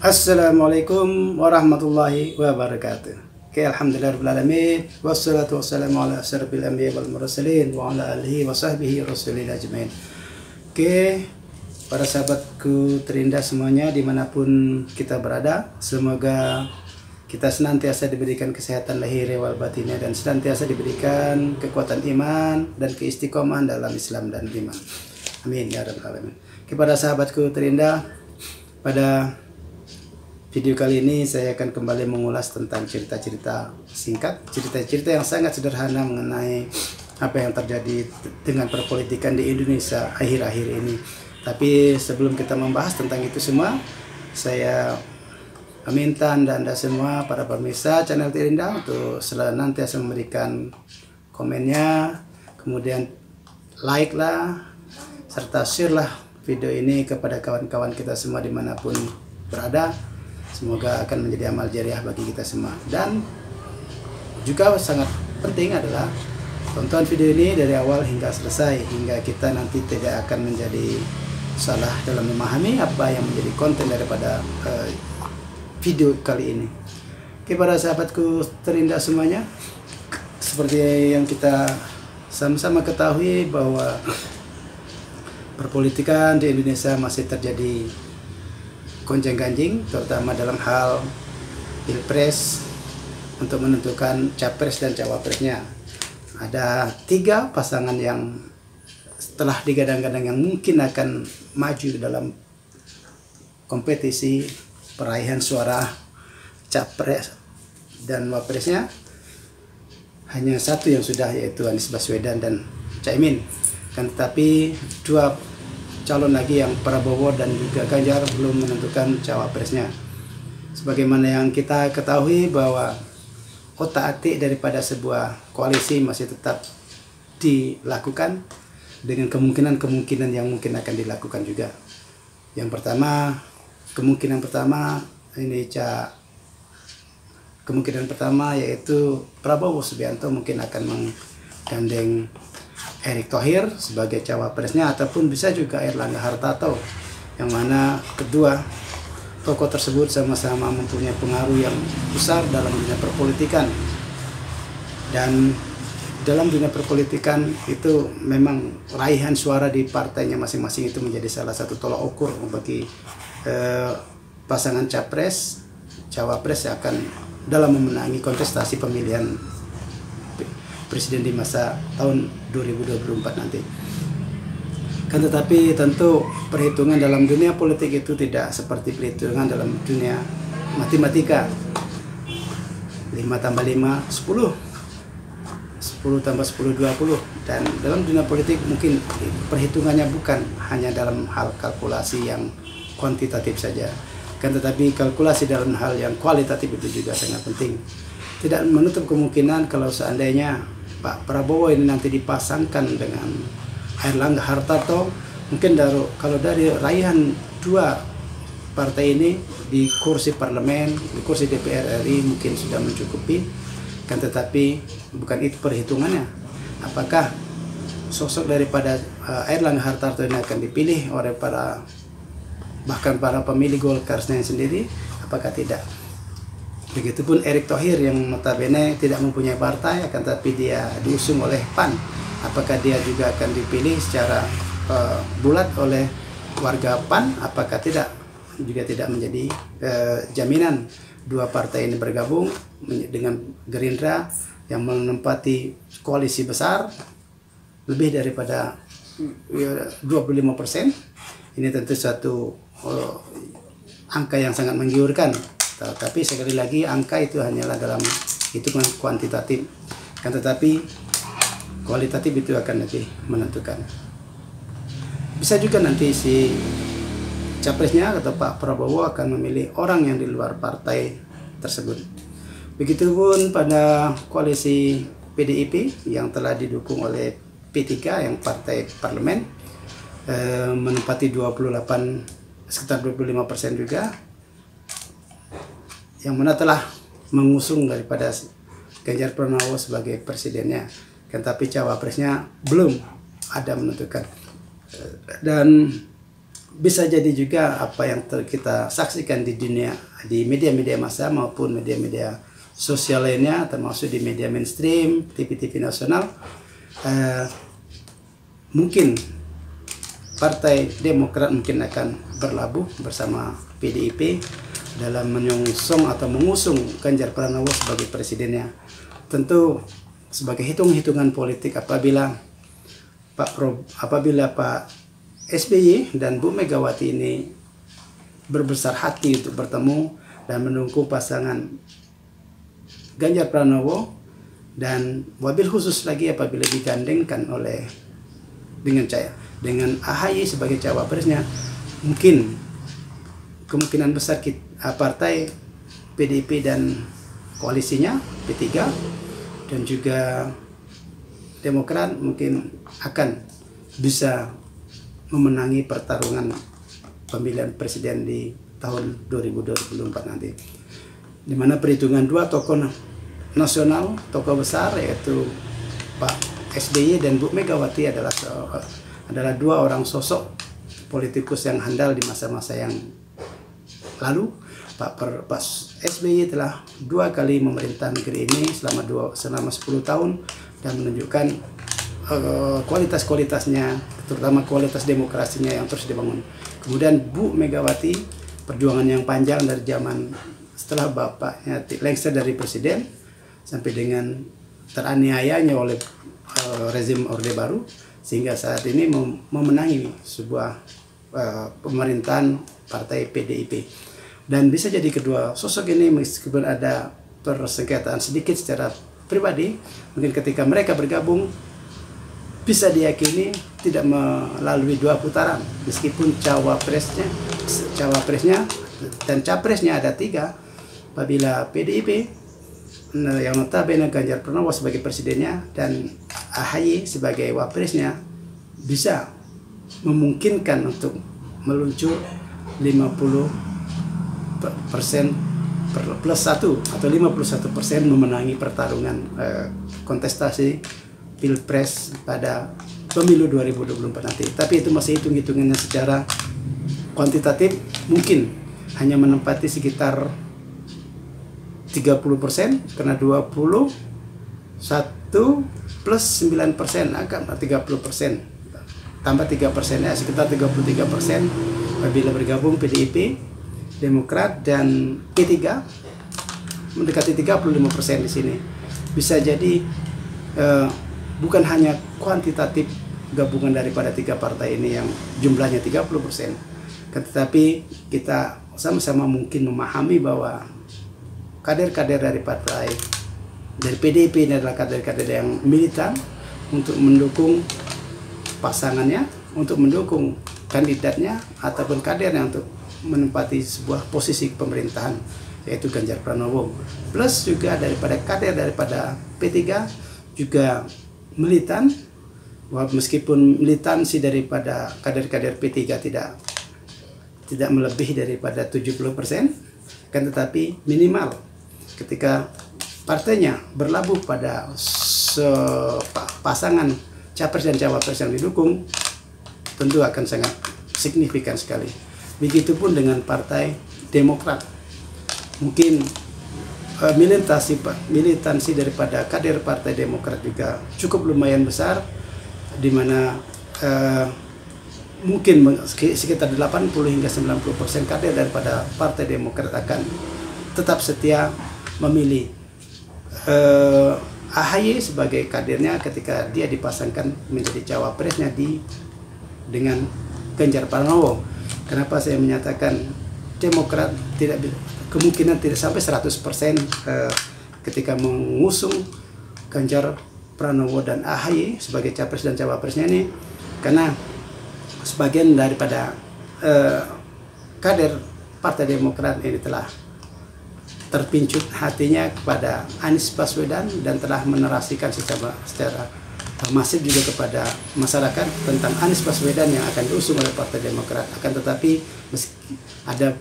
Assalamualaikum warahmatullahi wabarakatuh. Oke, alhamdulillahirrahmanirrahim. Wassalatu wassalamu ala asyrafil anbiya wal mursalin wa ala alihi wa sahbihi rasulil ajmain. Oke, para sahabatku terindah semuanya dimanapun kita berada, semoga kita senantiasa diberikan kesehatan lahir wal batinnya dan senantiasa diberikan kekuatan iman dan keistiqomahan dalam Islam dan iman. Amin ya rabbal alamin. Kepada sahabatku terindah, pada video kali ini saya akan kembali mengulas tentang cerita-cerita singkat, cerita-cerita yang sangat sederhana mengenai apa yang terjadi dengan perpolitikan di Indonesia akhir-akhir ini. Tapi sebelum kita membahas tentang itu semua, saya meminta Anda semua para pemirsa channel Terindah untuk senantiasa memberikan komennya, kemudian like lah, serta share lah video ini kepada kawan-kawan kita semua dimanapun berada. Semoga akan menjadi amal jariah bagi kita semua. Dan juga sangat penting adalah tonton video ini dari awal hingga selesai, hingga kita nanti tidak akan menjadi salah dalam memahami apa yang menjadi konten daripada video kali ini. Oke, para sahabatku terindah semuanya, seperti yang kita sama-sama ketahui bahwa perpolitikan di Indonesia masih terjadi gonjang-ganjing, terutama dalam hal pilpres untuk menentukan capres dan cawapresnya. Ada 3 pasangan yang setelah digadang-gadang yang mungkin akan maju dalam kompetisi peraihan suara capres dan wapresnya. Hanya satu yang sudah, yaitu Anies Baswedan dan Caimin. Kan tetapi 2 calon lagi yang Prabowo dan juga Ganjar belum menentukan cawapresnya. Sebagaimana yang kita ketahui bahwa otak-atik daripada sebuah koalisi masih tetap dilakukan dengan kemungkinan-kemungkinan yang mungkin akan dilakukan juga. Yang pertama, kemungkinan pertama yaitu Prabowo Subianto mungkin akan menggandeng Erick Thohir sebagai cawapresnya, ataupun bisa juga Airlangga Hartarto, yang mana kedua tokoh tersebut sama-sama mempunyai pengaruh yang besar dalam dunia perpolitikan. Dan dalam dunia perpolitikan itu memang raihan suara di partainya masing-masing itu menjadi salah satu tolak ukur bagi pasangan capres cawapres yang akan dalam memenangi kontestasi pemilihan presiden di masa tahun 2024 nanti. Kan tetapi tentu perhitungan dalam dunia politik itu tidak seperti perhitungan dalam dunia matematika. 5 tambah 5 10, 10 tambah 10 20. Dan dalam dunia politik mungkin perhitungannya bukan hanya dalam hal kalkulasi yang kuantitatif saja, kan tetapi kalkulasi dalam hal yang kualitatif itu juga sangat penting. Tidak menutup kemungkinan kalau seandainya Pak Prabowo ini nanti dipasangkan dengan Airlangga Hartarto, mungkin kalau dari raihan 2 partai ini di kursi parlemen, di kursi DPR RI mungkin sudah mencukupi. Kan tetapi bukan itu perhitungannya. Apakah sosok daripada Airlangga Hartarto ini akan dipilih oleh bahkan para pemilih Golkar sendiri? Apakah tidak? Begitupun Erick Thohir yang notabene tidak mempunyai partai, akan tapi dia diusung oleh PAN. Apakah dia juga akan dipilih secara bulat oleh warga PAN? Apakah tidak? Juga tidak menjadi jaminan 2 partai ini bergabung dengan Gerindra yang menempati koalisi besar lebih daripada 25%. Ini tentu suatu angka yang sangat menggiurkan. Tapi sekali lagi angka itu hanyalah dalam hitungan kuantitatif, kan tetapi kualitatif itu akan lebih menentukan. Bisa juga nanti si capresnya atau Pak Prabowo akan memilih orang yang di luar partai tersebut. Begitupun pada koalisi PDIP yang telah didukung oleh P3 yang partai parlemen, menempati sekitar 25% juga, yang mana telah mengusung daripada Ganjar Pranowo sebagai presidennya. Kan tapi cawapresnya belum ada menentukan. Dan bisa jadi juga apa yang kita saksikan di dunia, di media-media massa maupun media-media sosial lainnya, termasuk di media mainstream, TV-TV nasional, mungkin Partai Demokrat mungkin akan berlabuh bersama PDIP dalam menyongsong atau mengusung Ganjar Pranowo sebagai presidennya. Tentu sebagai hitung-hitungan politik apabila Pak SBY dan Bu Megawati ini berbesar hati untuk bertemu dan mendukung pasangan Ganjar Pranowo, dan wabil khusus lagi apabila digandengkan dengan AHY sebagai cawapresnya, mungkin kemungkinan besar partai PDIP dan koalisinya P3 dan juga Demokrat mungkin akan bisa memenangi pertarungan pemilihan presiden di tahun 2024 nanti, di mana perhitungan dua tokoh nasional, tokoh besar yaitu Pak SBY dan Bu Megawati adalah dua orang sosok politikus yang handal di masa-masa yang lalu. Pak SBY telah 2 kali memerintah negeri ini selama 10 tahun dan menunjukkan kualitas-kualitasnya, terutama kualitas demokrasinya yang terus dibangun. Kemudian Bu Megawati, perjuangan yang panjang dari zaman setelah bapaknya lengser dari presiden sampai dengan teraniayanya oleh rezim Orde Baru, sehingga saat ini memenangi sebuah pemerintahan partai PDIP. Dan bisa jadi kedua sosok ini meskipun ada persengketaan sedikit secara pribadi, mungkin ketika mereka bergabung bisa diyakini tidak melalui 2 putaran, meskipun cawapresnya dan capresnya ada 3. Apabila PDIP yang notabene Ganjar Pranowo sebagai presidennya dan AHY sebagai wapresnya bisa memungkinkan untuk meluncur 50% plus 1 atau 51% memenangi pertarungan kontestasi Pilpres pada pemilu 2024 nanti. Tapi itu masih hitung-hitungannya secara kuantitatif, mungkin hanya menempati sekitar 30%, karena 21 plus 9% akan 30%, tambah 3% ya sekitar 33%. Apabila bergabung PDIP, Demokrat dan P3 mendekati 35% di sini. Bisa jadi bukan hanya kuantitatif gabungan daripada 3 partai ini yang jumlahnya 30%, tetapi kita sama-sama mungkin memahami bahwa kader-kader dari PDIP ini adalah kader-kader yang militan untuk mendukung pasangannya, untuk mendukung kandidatnya ataupun kadernya untuk menempati sebuah posisi pemerintahan, yaitu Ganjar Pranowo. Plus juga daripada kader daripada P3 juga militan, meskipun militansi daripada kader-kader P3 tidak melebihi daripada 70%, kan tetapi minimal ketika partainya berlabuh pada pasangan capres dan cawapres yang didukung, tentu akan sangat signifikan sekali. Begitupun dengan Partai Demokrat, mungkin militansi daripada kader Partai Demokrat juga cukup lumayan besar, di mana mungkin sekitar 80 hingga 90% kader daripada Partai Demokrat akan tetap setia memilih AHY sebagai kadernya ketika dia dipasangkan menjadi cawapresnya dengan Ganjar Pranowo. Kenapa saya menyatakan Demokrat kemungkinan tidak sampai 100% ketika mengusung Ganjar Pranowo dan AHY sebagai capres dan cawapresnya ini, karena sebagian daripada kader Partai Demokrat ini telah terpincut hatinya kepada Anies Baswedan dan telah menerasikan secara masif juga kepada masyarakat tentang Anies Baswedan yang akan diusung oleh Partai Demokrat. Akan tetapi ada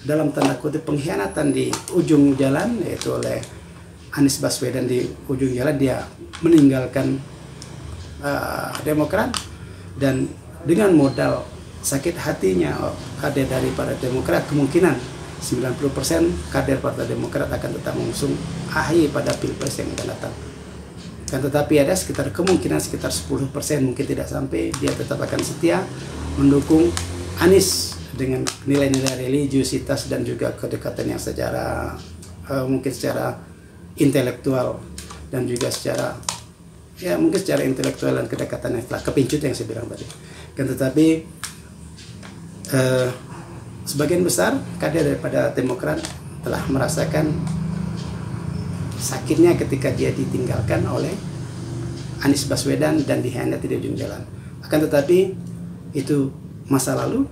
dalam tanda kutip pengkhianatan di ujung jalan, yaitu oleh Anies Baswedan di ujung jalan dia meninggalkan Demokrat, dan dengan modal sakit hatinya kader dari Partai Demokrat, kemungkinan 90% kader Partai Demokrat akan tetap mengusung AHY pada Pilpres yang akan datang. Kan tetapi ada sekitar kemungkinan sekitar 10%, mungkin tidak sampai, dia tetap akan setia mendukung Anies dengan nilai-nilai religiusitas dan juga kedekatan yang secara mungkin secara intelektual dan juga secara mungkin secara intelektual dan kedekatan yang telah kepincut yang saya bilang tadi. Kan tetapi sebagian besar kader daripada Demokrat telah merasakan sakitnya ketika dia ditinggalkan oleh Anies Baswedan dan dikhianati di ujung jalan. Akan tetapi itu masa lalu,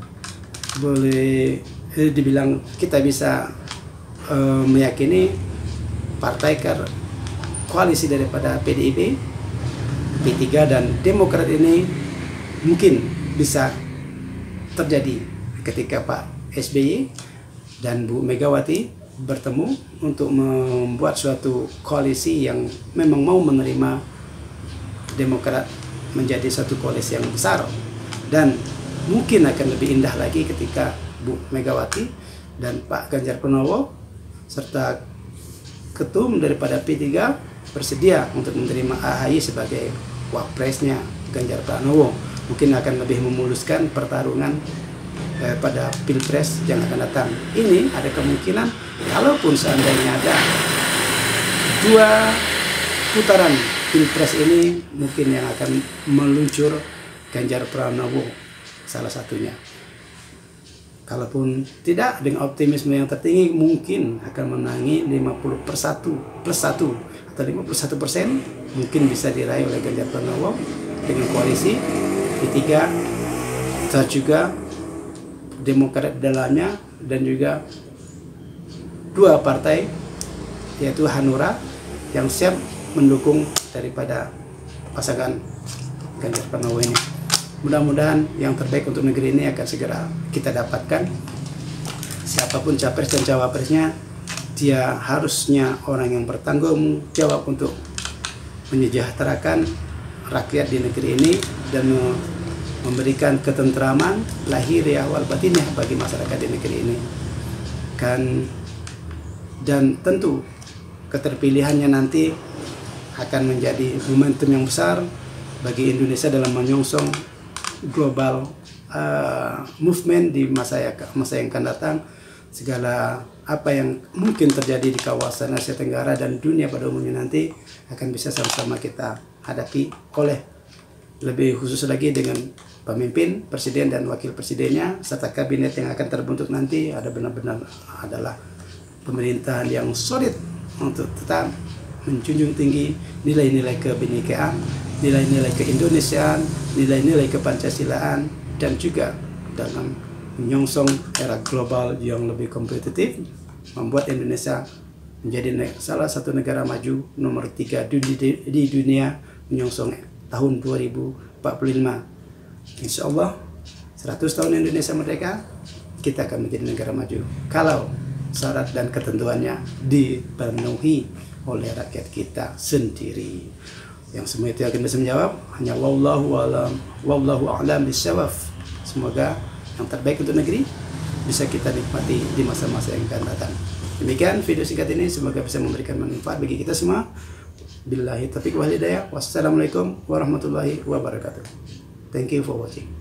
boleh dibilang kita bisa meyakini partai koalisi daripada PDIP, P3 dan Demokrat ini mungkin bisa terjadi ketika Pak SBY dan Bu Megawati bertemu untuk membuat suatu koalisi yang memang mau menerima Demokrat menjadi satu koalisi yang besar, dan mungkin akan lebih indah lagi ketika Bu Megawati dan Pak Ganjar Pranowo serta ketum daripada P3 bersedia untuk menerima AHY sebagai wapresnya Ganjar Pranowo. Mungkin akan lebih memuluskan pertarungan pada Pilpres yang akan datang. Ini ada kemungkinan kalaupun seandainya ada 2 putaran Pilpres ini, mungkin yang akan meluncur Ganjar Pranowo salah satunya. Kalaupun tidak, dengan optimisme yang tertinggi mungkin akan menangi 50+1 atau 51% mungkin bisa diraih oleh Ganjar Pranowo dengan koalisi P3 dan juga Demokrat dalamnya, dan juga 2 partai yaitu Hanura yang siap mendukung daripada pasangan Ganjar Pranowo ini. Mudah-mudahan yang terbaik untuk negeri ini akan segera kita dapatkan. Siapapun capres dan cawapresnya, dia harusnya orang yang bertanggung jawab untuk menyejahterakan rakyat di negeri ini dan memberikan ketentraman lahiriah wal batinah bagi masyarakat di negeri ini. Dan tentu keterpilihannya nanti akan menjadi momentum yang besar bagi Indonesia dalam menyongsong global movement di masa yang akan datang. Segala apa yang mungkin terjadi di kawasan Asia Tenggara dan dunia pada umumnya nanti akan bisa sama-sama kita hadapi, oleh lebih khusus lagi dengan pemimpin, presiden dan wakil presidennya, serta kabinet yang akan terbentuk nanti ada benar-benar adalah pemerintahan yang solid untuk tetap menjunjung tinggi nilai-nilai kebinekaan, nilai-nilai keindonesiaan, nilai-nilai kepancasilaan, dan juga dalam menyongsong era global yang lebih kompetitif, membuat Indonesia menjadi salah satu negara maju nomor 3 di dunia menyongsong tahun 2045. Insya Allah 100 tahun Indonesia merdeka, kita akan menjadi negara maju kalau syarat dan ketentuannya dipenuhi oleh rakyat kita sendiri. Yang semua itu akan bisa menjawab hanya wallahu a'lam bishawab. Semoga yang terbaik untuk negeri bisa kita nikmati di masa-masa yang akan datang. Demikian video singkat ini, semoga bisa memberikan manfaat bagi kita semua. Billahi taufiq wal hidayah. Wassalamualaikum warahmatullahi wabarakatuh. Thank you for watching.